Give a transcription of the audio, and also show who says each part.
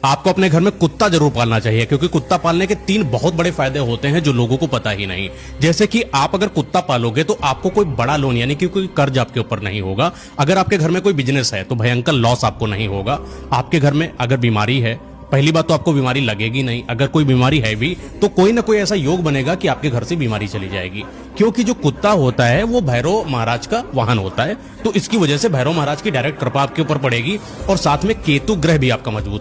Speaker 1: आपको अपने घर में कुत्ता जरूर पालना चाहिए, क्योंकि कुत्ता पालने के 3 बहुत बड़े फायदे होते हैं जो लोगों को पता ही नहीं। जैसे कि आप अगर कुत्ता पालोगे तो आपको कोई बड़ा लोन यानी कि कोई कर्ज आपके ऊपर नहीं होगा। अगर आपके घर में कोई बिजनेस है तो भयंकर लॉस आपको नहीं होगा। आपके घर में अगर बीमारी है, पहली बात तो आपको बीमारी लगेगी नहीं। अगर कोई बीमारी है भी तो कोई ना कोई ऐसा योग बनेगा कि आपके घर से बीमारी चली जाएगी, क्योंकि जो कुत्ता होता है वो भैरव महाराज का वाहन होता है। तो इसकी वजह से भैरव महाराज की डायरेक्ट कृपा आपके ऊपर पड़ेगी और साथ में केतु ग्रह भी आपका मजबूत